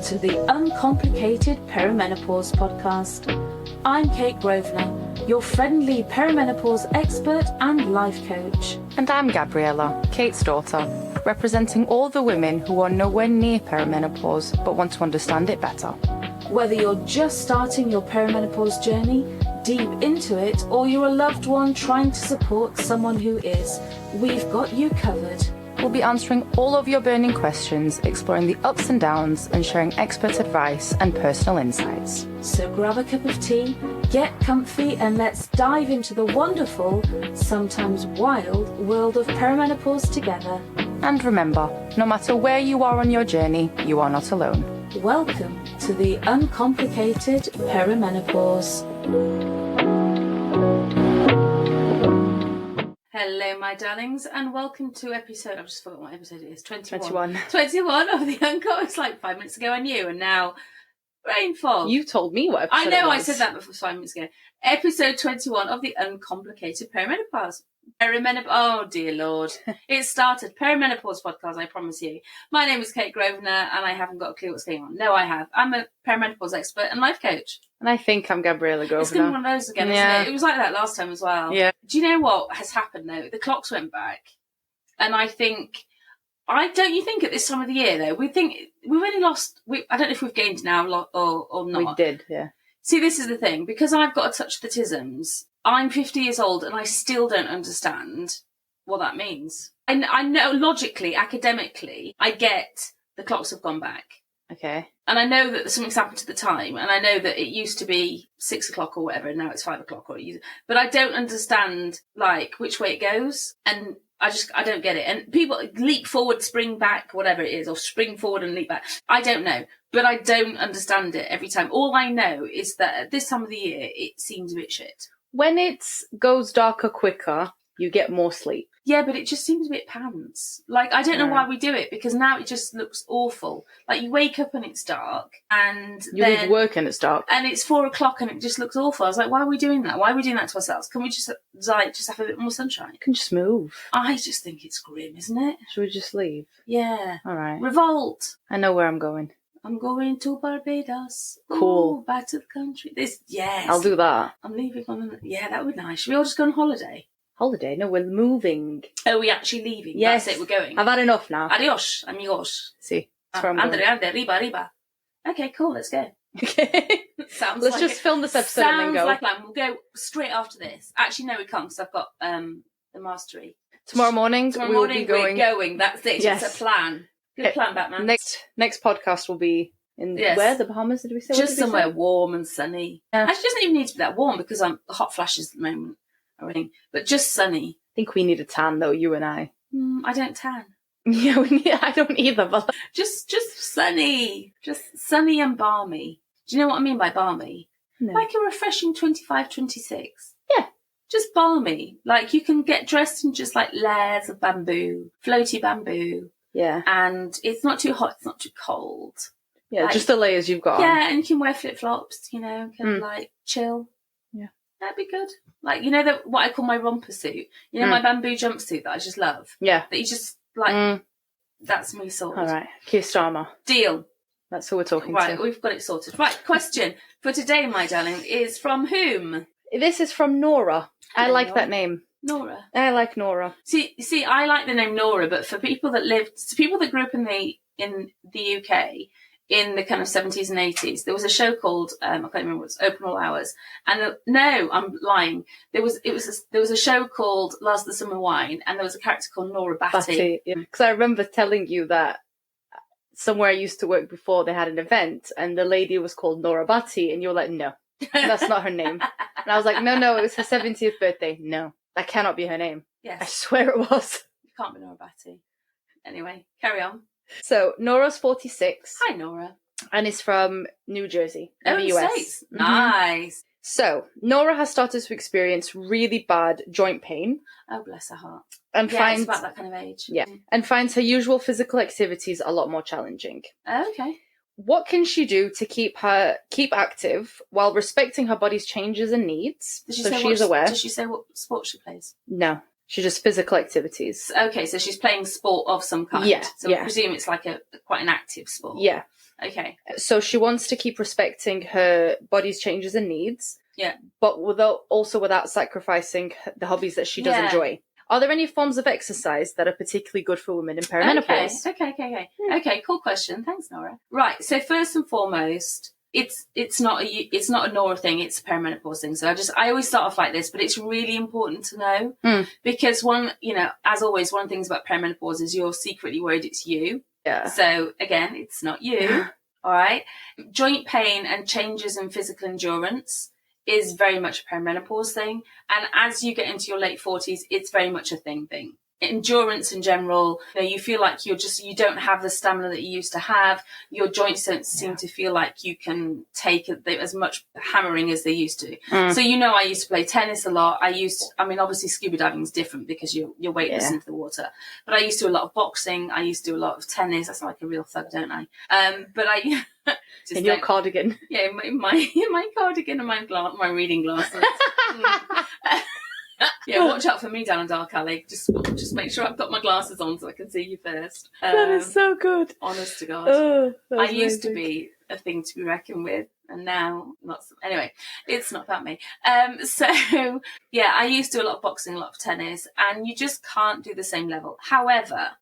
to the Uncomplicated Perimenopause podcast. I'm Kate Grosvenor, your friendly perimenopause expert and life coach. And I'm Gabriella, Kate's daughter, representing all the women who are nowhere near perimenopause but want to understand it better. Whether you're just starting your perimenopause journey, deep into it, or you're a loved one trying to support someone who is, we've got you covered. We'll be answering all of your burning questions, exploring the ups and downs, and sharing expert advice and personal insights. So grab a cup of tea, get comfy, and let's dive into the wonderful, sometimes wild, world of perimenopause together. And remember, no matter where you are on your journey, you are not alone. Welcome to the Uncomplicated Perimenopause. Hello, my darlings, and welcome to episode... I've just forgotten what episode it is. 21 of the Uncomplicated. It's like 5 minutes ago I knew, and now brain fog. You told me what episode I know, it was. I said that before 5 minutes ago. Episode 21 of the Uncomplicated Perimenopause. Oh, dear Lord. It started. Perimenopause podcast, I promise you. My name is Kate Grosvenor, and I haven't got a clue what's going on. No, I have. I'm a perimenopause expert and life coach. And I think I'm Gabriella Grosvenor. It's going to be one of those again, isn't it? It was like that last time as well. Yeah. Do you know what has happened, though? The clocks went back. And I think... don't you think at this time of the year, though, we've only lost... I don't know if we've gained now or not. We did, yeah. See, this is the thing. Because I've got to touch the tisms, I'm 50 years old and I still don't understand what that means. I know logically, academically, I get the clocks have gone back. Okay. And I know that something's happened to the time, and I know that it used to be 6 o'clock or whatever, and now it's 5 o'clock. But I don't understand, like, which way it goes, and I don't get it. And people leap forward, spring back, whatever it is, or spring forward and leap back. I don't know, but I don't understand it every time. All I know is that at this time of the year, it seems a bit shit. When it goes darker quicker, you get more sleep. Yeah, but it just seems a bit pants. Like, I don't know why we do it, because now it just looks awful. Like, you wake up and it's dark, and you leave work and it's dark. And it's 4 o'clock and it just looks awful. I was like, why are we doing that? Why are we doing that to ourselves? Can we just have a bit more sunshine? You can just move. I just think it's grim, isn't it? Should we just leave? Yeah. All right. Revolt. I know where I'm going. I'm going to Barbados. Cool. Ooh, back to the country. Yes. I'll do that. I'm leaving that would be nice. Should we all just go on holiday? Holiday? No, we're moving. Oh, we're actually leaving? Yes. That's it, we're going. I've had enough now. Adios, amigos. See, that's where I'm going. Ande, riba. Okay, cool, let's go. Okay. Let's just film this episode and then go. Sounds like plan. We'll go straight after this. Actually, no, we can't, because I've got the mastery. Tomorrow morning, we'll be going. We're going. That's it. Yes. It's a plan. Good plan, Batman. Next podcast will be in where? The Bahamas, did we say? Just somewhere warm and sunny. Yeah. Actually, it doesn't even need to be that warm, because I'm hot flashes at the moment. But just sunny. I think we need a tan, though, you and I. I don't tan. Yeah, I don't either, but... Just sunny. Just sunny and balmy. Do you know what I mean by balmy? No. Like a refreshing 25, 26. Yeah. Just balmy. Like, you can get dressed in just, like, layers of bamboo, floaty bamboo. Yeah. And it's not too hot, it's not too cold. Yeah, like, just the layers you've got on. Yeah, and you can wear flip-flops, like, chill. Yeah. That'd be good. Like, what I call my romper suit. My bamboo jumpsuit that I just love. Yeah. That you just, like, that's me sorted. All right. Keir Starmer. Deal. That's who we're talking to. Right, we've got it sorted. Right, question for today, my darling, is from whom? This is from Nora. Hello, I like Nora. that name. Nora. I like Nora. See, I like the name Nora, but for people that grew up in the UK in the kind of 70s and 80s, there was a show called I can't remember what it was, Open All Hours. And no, I'm lying. There was a show called Last of the Summer Wine, and there was a character called Nora Batty. Because I remember telling you that somewhere I used to work before, they had an event, and the lady was called Nora Batty, and you were like, no, that's not her name. And I was like, no, it was her 70th birthday. No, that cannot be her name. Yes. I swear it was. It can't be Nora Batty. Anyway, carry on. So, Nora's 46. Hi, Nora. And is from New Jersey, in the in US. States. Mm-hmm. Nice. So, Nora has started to experience really bad joint pain. Oh, bless her heart. And it's about that kind of age. Yeah. And finds her usual physical activities a lot more challenging. Okay. What can she do to keep active while respecting her body's changes and needs? She's aware. Does she say what sport she plays? No. She just physical activities. Okay, so she's playing sport of some kind. Yeah. So I presume it's like quite an active sport. Yeah. Okay. So she wants to keep respecting her body's changes and needs. Yeah. But without sacrificing the hobbies that she does enjoy. Are there any forms of exercise that are particularly good for women in perimenopause? Okay, cool question. Thanks, Nora. Right, so first and foremost, it's not a Nora thing, it's a perimenopause thing. So I always start off like this, but it's really important to know because as always, one of the things about perimenopause is you're secretly worried it's you. Yeah. So again, it's not you. All right. Joint pain and changes in physical endurance is very much a perimenopause thing. And as you get into your late 40s, it's very much a thing. Endurance in general, you feel like you don't have the stamina that you used to have. Your joints don't seem to feel like you can take as much hammering as they used to. So, I used to play tennis a lot. Obviously scuba diving is different because you're weightless into the water. But I used to do a lot of boxing. I used to do a lot of tennis. I sound like a real thug, don't I? But I... in your cardigan. Yeah, my cardigan and my reading glasses. Yeah, watch out for me down a dark alley. Just make sure I've got my glasses on so I can see you first. That is so good. Honest to God. I used to be a thing to be reckoned with, and now not so. Anyway, it's not about me. So yeah, I used to do a lot of boxing, a lot of tennis, and you just can't do the same level. However,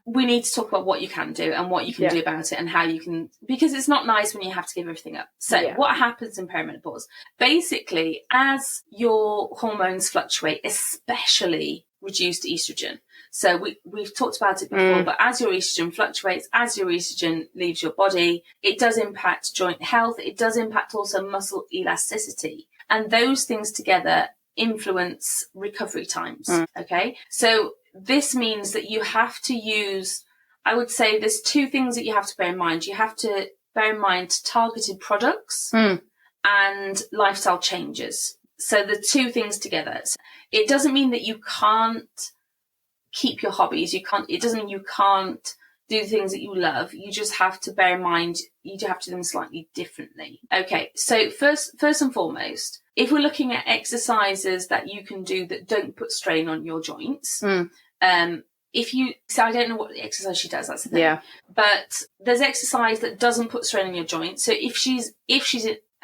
we need to talk about what you can do and what you can do about it and how you can, because it's not nice when you have to give everything up. So what happens in perimenopause? Basically, as your hormones fluctuate, especially reduced estrogen. So we've talked about it before, but as your estrogen fluctuates, as your estrogen leaves your body, it does impact joint health. It does impact also muscle elasticity. And those things together influence recovery times. Okay. So this means that you have to use, I would say there's two things that you have to bear in mind. You have to bear in mind targeted products and lifestyle changes. So the two things together. So it doesn't mean that you can't keep your hobbies. It doesn't mean you can't do things that you love. You just have to bear in mind, you have to do them slightly differently. Okay. So first and foremost, if we're looking at exercises that you can do that don't put strain on your joints, I don't know what exercise she does, that's the thing. Yeah. But there's exercise that doesn't put strain on your joints. So if she's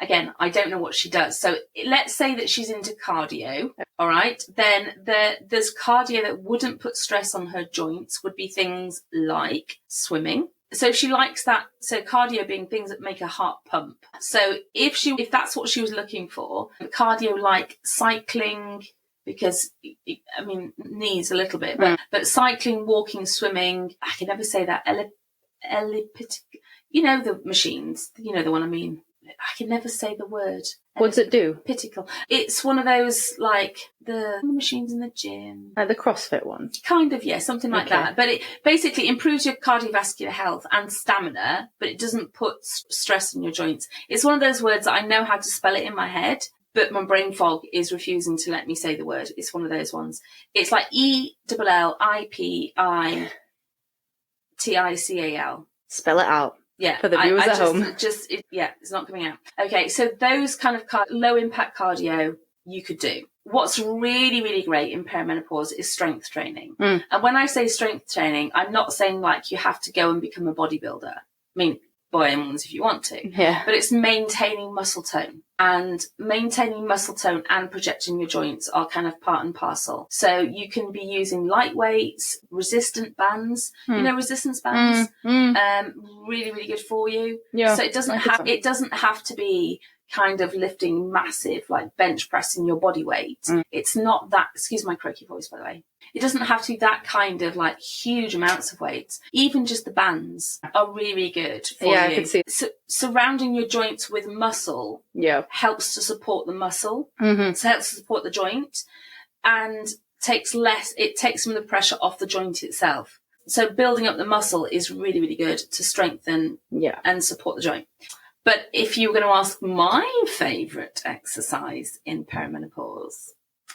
again, I don't know what she does. So let's say that she's into cardio, all right? Then there's cardio that wouldn't put stress on her joints would be things like swimming. So she likes that. So cardio being things that make her heart pump. So if that's what she was looking for, cardio like cycling, because knees a little bit, but cycling, walking, swimming, I can never say that, elliptic, the machines, the one I mean. I can never say the word. What does it do? Pitical. It's one of those, like, the machines in the gym. Like the CrossFit one? Kind of, yeah, something like that. But it basically improves your cardiovascular health and stamina, but it doesn't put stress on your joints. It's one of those words that I know how to spell it in my head, but my brain fog is refusing to let me say the word. It's one of those ones. It's like ELLIPITICAL. Spell it out. Yeah, for the viewers at home. It's not coming out. Okay, so those kind of low impact cardio you could do. What's really, really great in perimenopause is strength training. And when I say strength training, I'm not saying like you have to go and become a bodybuilder. I mean, by any means if you want to. Yeah. But it's maintaining muscle tone. And maintaining muscle tone and projecting your joints are kind of part and parcel. So you can be using light weights, resistant bands, resistance bands, really, really good for you. Yeah. So it doesn't have to be kind of lifting massive, like bench pressing your body weight. It's not that, excuse my croaky voice, by the way. It doesn't have to be that kind of like huge amounts of weights. Even just the bands are really good for you. I can see. So, surrounding your joints with muscle helps to support the muscle. So it helps to support the joint and takes some of the pressure off the joint itself. So building up the muscle is really, really good to strengthen and support the joint. But if you were going to ask my favourite exercise in perimenopause...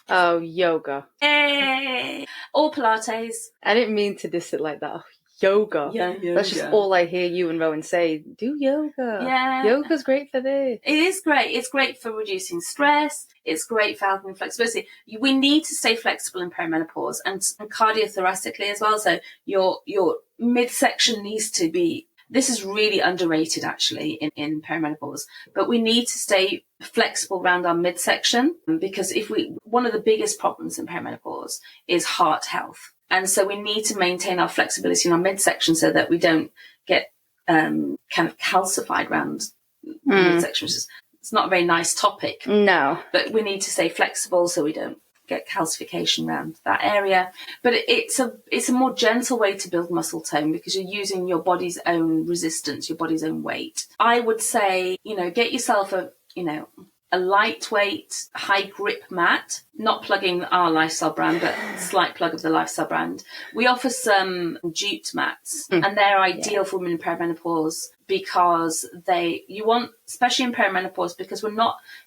Oh, yoga. Hey! Or Pilates. I didn't mean to diss it like that. Oh, yoga. Yeah, yoga. That's just all I hear you and Rowan say. Do yoga. Yeah. Yoga's great for this. It is great. It's great for reducing stress. It's great for helping flexibility. We need to stay flexible in perimenopause and cardiothoraxically as well. So your midsection needs to be This is really underrated actually in perimenopause, but we need to stay flexible around our midsection, because one of the biggest problems in perimenopause is heart health. And so we need to maintain our flexibility in our midsection so that we don't get kind of calcified around midsection. It's not a very nice topic. No. But we need to stay flexible so we don't get calcification around that area. But it's a more gentle way to build muscle tone, because you're using your body's own resistance, your body's own weight. I would say, get yourself a lightweight, high grip mat, not plugging our lifestyle brand, but slight plug of the lifestyle brand. We offer some jute mats, and they're ideal for women in perimenopause, because especially in perimenopause, because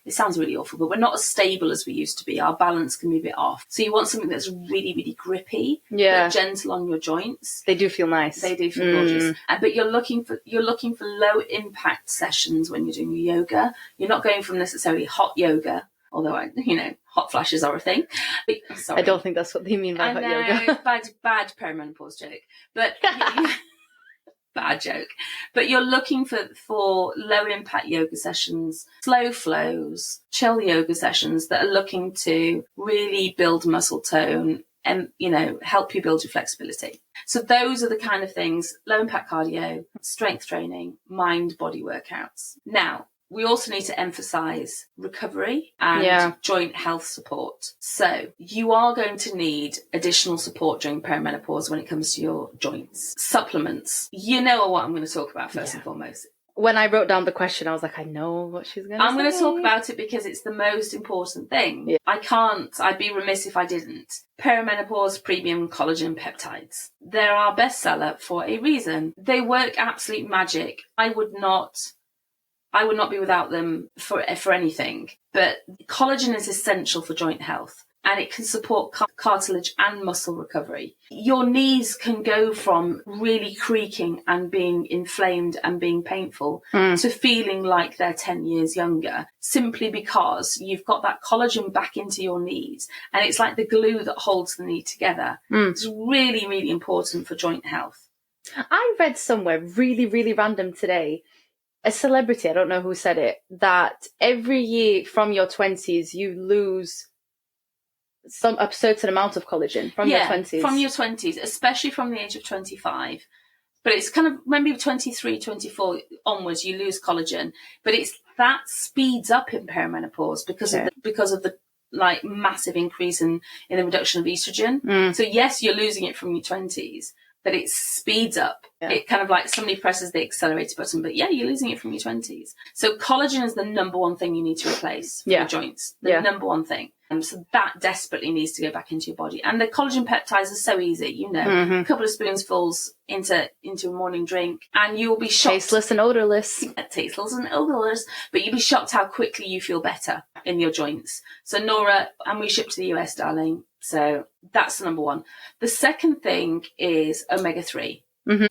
it sounds really awful, but we're not as stable as we used to be. Our balance can be a bit off. So you want something that's really, really grippy, but gentle on your joints. They do feel nice. They do feel gorgeous. But you're looking for low impact sessions when you're doing your yoga. You're not going from necessarily hot yoga, although hot flashes are a thing. But, sorry. I don't think that's what they mean by hot yoga. bad perimenopause joke. But bad joke. But you're looking for low impact yoga sessions, slow flows, chill yoga sessions that are looking to really build muscle tone and, help you build your flexibility. So those are the kind of things: low impact cardio, strength training, mind body workouts. Now, we also need to emphasize recovery and joint health support. So you are going to need additional support during perimenopause when it comes to your joints. Supplements. You know what I'm going to talk about first and foremost. When I wrote down the question, I was like, I know what she's going to say. I'm going to talk about it because it's the most important thing. Yeah. I'd be remiss if I didn't. Perimenopause premium collagen peptides. They're our bestseller for a reason. They work absolute magic. I would not be without them for anything. But collagen is essential for joint health, and it can support cartilage and muscle recovery. Your knees can go from really creaking and being inflamed and being painful to feeling like they're 10 years younger, simply because you've got that collagen back into your knees, and it's like the glue that holds the knee together. It's really, really important for joint health. I read somewhere really, really random today, a celebrity, I don't know who said it, that every year from your 20s, you lose a certain amount of collagen from your 20s. From your 20s, especially from the age of 25. But it's kind of, maybe 23, 24 onwards, you lose collagen. But that speeds up in perimenopause because of the massive increase in the reduction of estrogen. So yes, you're losing it from your 20s, but it speeds up. It kind of like somebody presses the accelerator button, but you're losing it from your 20s. So collagen is the number one thing you need to replace for your joints. The number one thing. So that desperately needs to go back into your body. And the collagen peptides are so easy, a couple of spoonfuls into a morning drink, and you will be shocked. Tasteless and odorless. Tasteless and odorless, but you'll be shocked how quickly you feel better in your joints. So Nora, and we ship to the US, darling. So that's the number one. The second thing is omega-3.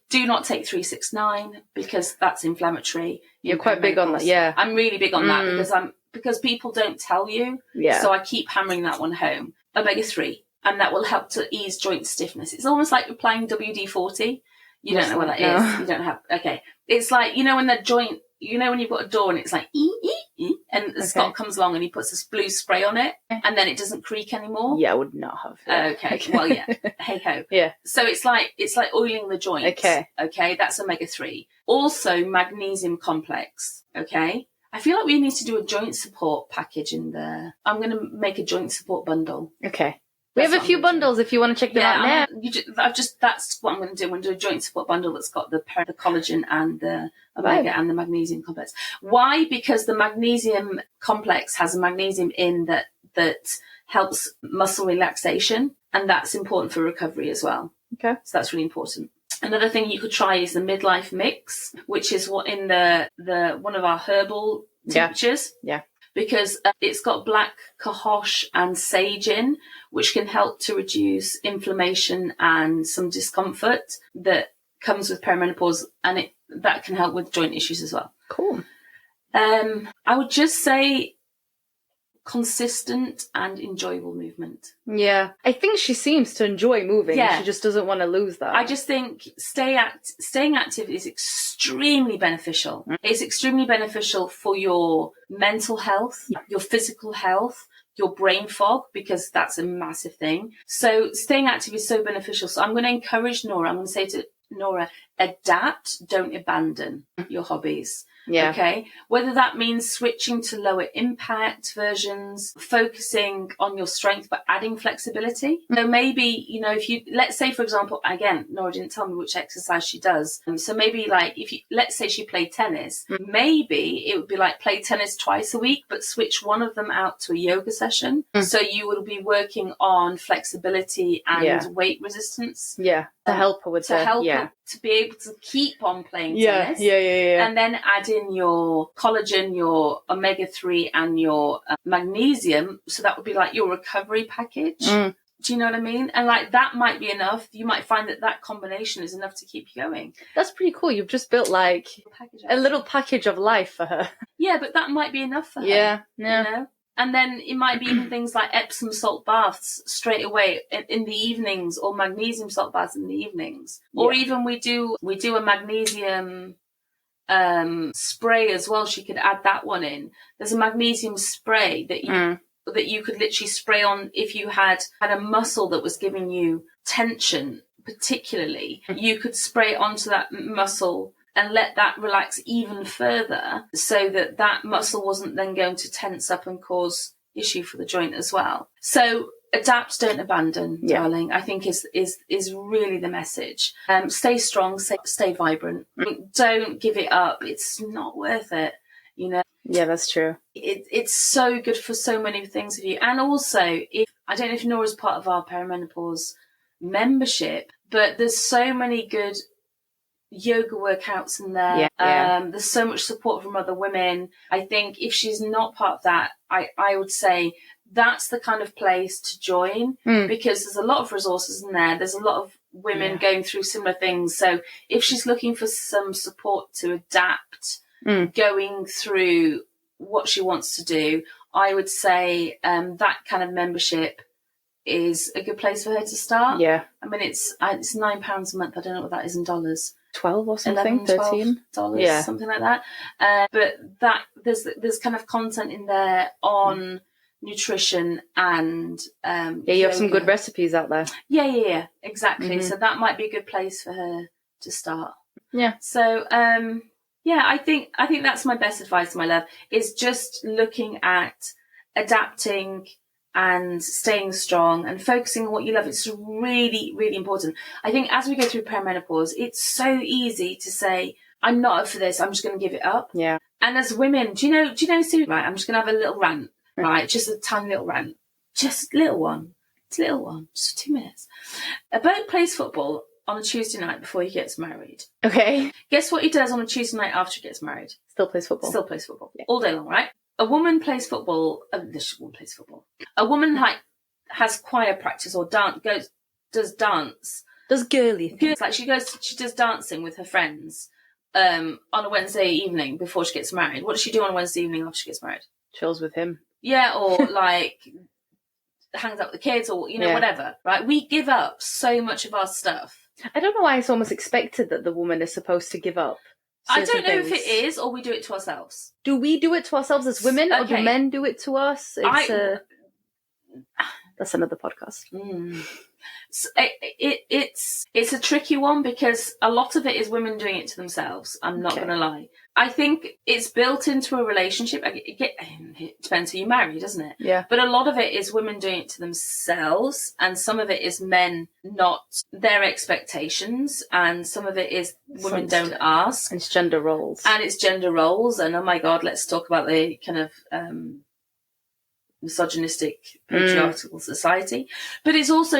Do not take 369 because that's inflammatory. You're quite big on that, yeah. I'm really big on that because people don't tell you. Yeah. So I keep hammering that one home. Omega-3, and that will help to ease joint stiffness. It's almost like applying WD-40. You don't know what that is. You don't have. Okay. It's like, when the joint, when you've got a door and it's like, and Scott comes along and he puts this blue spray on it, and then it doesn't creak anymore. Yeah, I would not have. Okay. Well, yeah. Hey ho. Yeah. So it's like oiling the joint. Okay. That's omega-3. Also, magnesium complex. Okay. I feel like we need to do a joint support package in there. I'm going to make a joint support bundle. Okay. We have a few bundles if you want to check them out now. That's what I'm going to do. I'm going to do a joint support bundle that's got the collagen and the omega and the magnesium complex. Why? Because the magnesium complex has a magnesium in that helps muscle relaxation, and that's important for recovery as well. Okay. So that's really important. Another thing you could try is the midlife mix, which is what in the one of our herbal tinctures. Yeah. Because it's got black cohosh and sage in, which can help to reduce inflammation and some discomfort that comes with perimenopause, and that can help with joint issues as well. Cool. I would just say consistent and enjoyable movement. Yeah. I think she seems to enjoy moving. Yeah. She just doesn't want to lose that. I just think staying active is extremely beneficial. It's extremely beneficial for your mental health, your physical health, your brain fog, because that's a massive thing. So staying active is so beneficial. So I'm going to encourage Nora. I'm going to say to Nora, adapt, don't abandon your hobbies. Yeah. Okay. Whether that means switching to lower impact versions, focusing on your strength, but adding flexibility. So maybe, you know, if you, let's say, for example, again, Nora didn't tell me which exercise she does. So maybe like if you, let's say she played tennis, maybe it would be like play tennis twice a week, but switch one of them out to a yoga session. So you will be working on flexibility and weight resistance. Yeah. To help her with her to be able to keep on playing tennis. Yeah. And then add in your collagen, your omega-3 and your magnesium. So that would be like your recovery package. Do you know what I mean? And like that might be enough. You might find that combination is enough to keep you going. That's pretty cool. You've just built like a little package of life for her. Yeah, but that might be enough for her. Yeah. You know? And then it might be even things like Epsom salt baths straight away in the evenings, or magnesium salt baths in the evenings. Or even we do a magnesium spray as well. She could add that one in. There's a magnesium spray that you could literally spray on if you had a muscle that was giving you tension, particularly. You could spray onto that muscle and let that relax even further, so that muscle wasn't then going to tense up and cause issue for the joint as well. So adapt, don't abandon, darling, I think is really the message. Stay strong, stay vibrant. Don't give it up. It's not worth it, you know. Yeah, that's true. It's so good for so many things of you. And also, I don't know if Nora's part of our Perimenopause membership, but there's so many good yoga workouts in there. There's so much support from other women. I think if she's not part of that, I would say that's the kind of place to join, because there's a lot of resources in there. There's a lot of women going through similar things. So if she's looking for some support to adapt, going through what she wants to do, I would say that kind of membership is a good place for her to start. Yeah. I mean, it's £9 a month. I don't know what that is in dollars. 12 or something, 13 $13, something like that. But that there's kind of content in there on nutrition and you have some good recipes out there. Yeah, exactly. So that might be a good place for her to start. Yeah. So I think that's my best advice, my love, is just looking at adapting and staying strong and focusing on what you love. It's really, really important. I think as we go through perimenopause, it's so easy to say, I'm not up for this, I'm just going to give it up. Yeah. And as women, do you know, Sue, right, I'm just going to have a little rant, right? Just a tiny little rant. Just a little one. It's a little one. Just 2 minutes. A bloke plays football on a Tuesday night before he gets married. Okay. Guess what he does on a Tuesday night after he gets married? Still plays football. Yeah. All day long, right? A woman plays football. This woman plays football. A woman has choir practice or does dance. Does girly things. Like she does dancing with her friends on a Wednesday evening before she gets married. What does she do on a Wednesday evening after she gets married? Chills with him. Yeah, or like hangs out with the kids, or whatever. Right? We give up so much of our stuff. I don't know why it's almost expected that the woman is supposed to give up. I don't know if it is, or we do it to ourselves. Do we do it to ourselves as women, or do men do it to us? That's another podcast. So it's a tricky one, because a lot of it is women doing it to themselves. I'm not going to lie. I think it's built into a relationship. It depends who you marry, doesn't it? Yeah. But a lot of it is women doing it to themselves, and some of it is men not their expectations, and some of it is women don't ask. It's gender roles. And oh my God, let's talk about the kind of misogynistic patriarchal society. But it's also,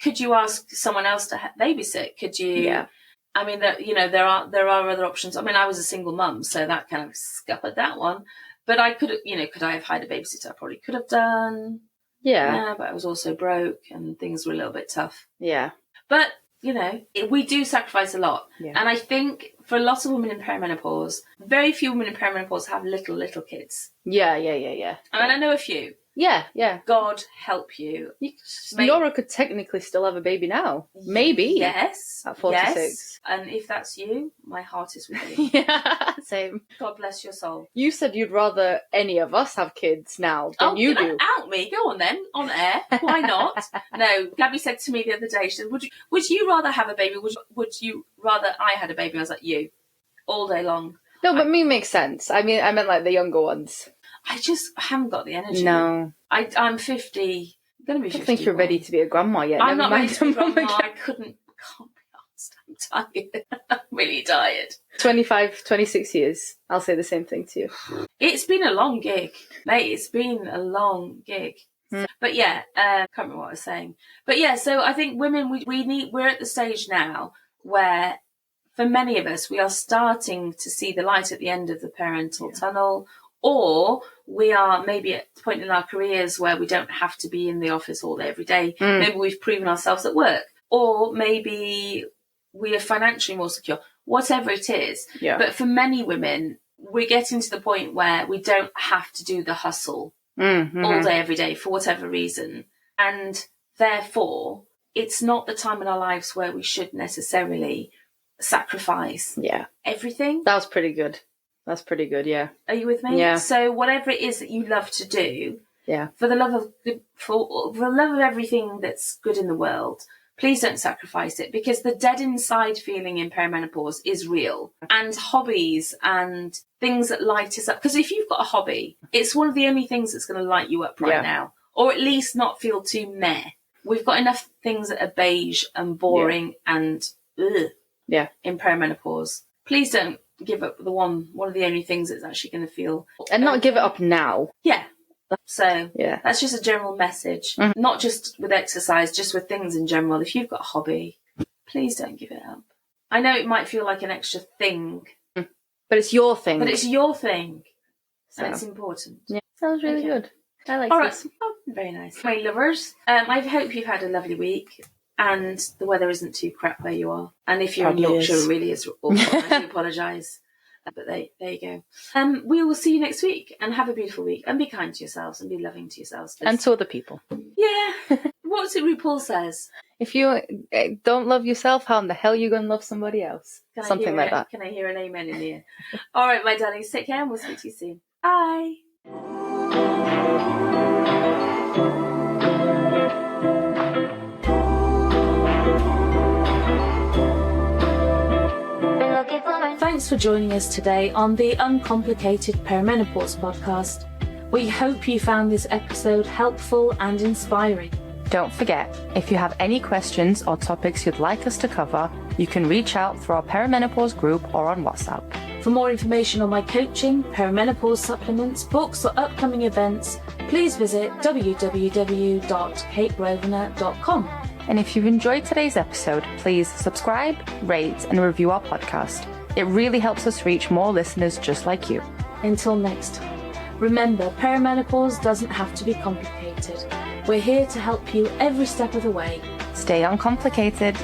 could you ask someone else to babysit? Could you? Yeah. I mean, there are other options. I mean, I was a single mum, so that kind of scuppered that one. But I could I have hired a babysitter? I probably could have done. Yeah. But I was also broke and things were a little bit tough. Yeah. But, we do sacrifice a lot. Yeah. And I think for a lot of women in perimenopause, very few women in perimenopause have little kids. Yeah. I mean, I know a few. Yeah, yeah. God help you. Nora could technically still have a baby now. Maybe. Yes. At 46. Yes. And if that's you, my heart is with you. Yeah, same. God bless your soul. You said you'd rather any of us have kids now than you do. Out me. Go on then, on air. Why not? No, Gabby said to me the other day, she said, would you rather have a baby? Would you rather I had a baby? I was like, you. All day long. No, but me makes sense. I mean, I meant like the younger ones. I haven't got the energy. No. I'm 50. I'm going to be 50. I don't think you're ready to be a grandma yet. I'm not ready to be a grandma. I can't be asked. I'm tired. I'm really tired. 25, 26 years. I'll say the same thing to you. It's been a long gig. Mate, it's been a long gig. But yeah, can't remember what I was saying. But yeah, so I think women, we're at the stage now where for many of us, we are starting to see the light at the end of the parental tunnel, or we are maybe at the point in our careers where we don't have to be in the office all day, every day. Maybe we've proven ourselves at work, or maybe we are financially more secure, whatever it is. Yeah. But for many women, we're getting to the point where we don't have to do the hustle all day, every day for whatever reason. And therefore, it's not the time in our lives where we should necessarily sacrifice everything. That was pretty good. That's pretty good, yeah. Are you with me? Yeah. So whatever it is that you love to do, for the love of everything that's good in the world, please don't sacrifice it, because the dead inside feeling in perimenopause is real. And hobbies and things that light us up, because if you've got a hobby, it's one of the only things that's going to light you up right now, or at least not feel too meh. We've got enough things that are beige and boring and in perimenopause. Please don't give up one of the only things that's actually going to feel, and not give it up now. So that's just a general message, not just with exercise, just with things in general. If you've got a hobby, please don't give it up. I know it might feel like an extra thing, but it's your thing. So it's important. Sounds really good. I like this. Oh, very nice. My lovers, I hope you've had a lovely week and the weather isn't too crap where you are. And if you're in Yorkshire, it really is awful. I do apologise. But there you go. We will see you next week, and have a beautiful week, and be kind to yourselves and be loving to yourselves. And to other people. Yeah. What's it RuPaul says? If you don't love yourself, how in the hell are you going to love somebody else? Something like that. Can I hear an amen in here? All right, my darlings, take care and we'll speak to you soon. Bye. Thanks for joining us today on the Uncomplicated Perimenopause podcast. We hope you found this episode helpful and inspiring. Don't forget, if you have any questions or topics you'd like us to cover, you can reach out through our perimenopause group or on WhatsApp. For more information on my coaching, perimenopause supplements, books or upcoming events, please visit www.kategrosvenor.com. And if you've enjoyed today's episode, please subscribe, rate and review our podcast. It really helps us reach more listeners just like you. Until next time, remember, perimenopause doesn't have to be complicated. We're here to help you every step of the way. Stay uncomplicated.